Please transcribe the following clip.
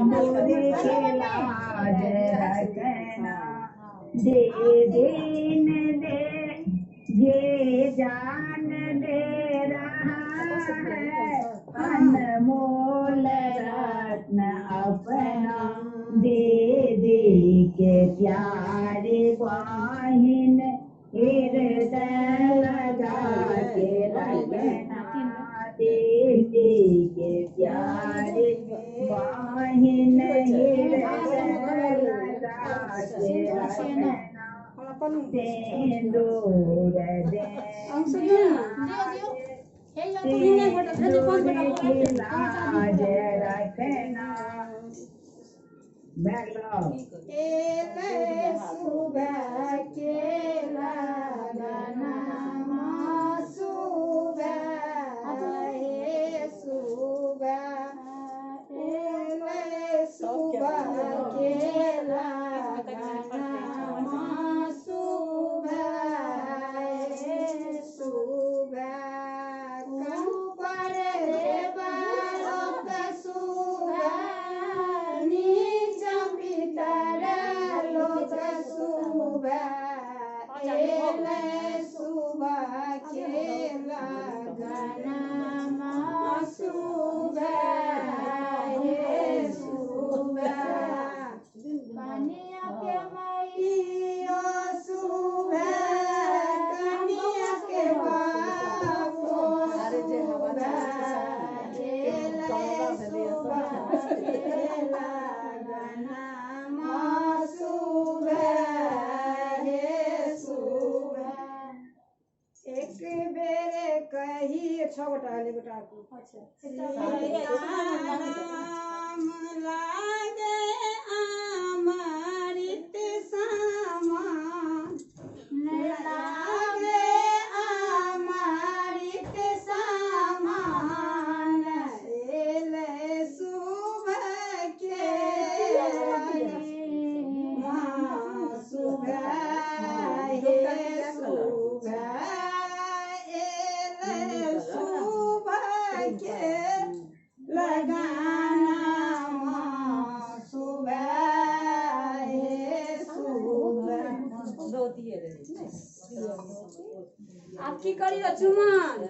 मोरे के लाज रखना दे देन दे ये जान दे रहा है अनमोल रत्न अपना दे दे के प्यारे वाहिन हृदय लगा के रखना दे दे के प्यारे वाहिन हृदय लगा के रखना सिंदूर दे लाज रखना सुबह के लगना आपकी करी चुमान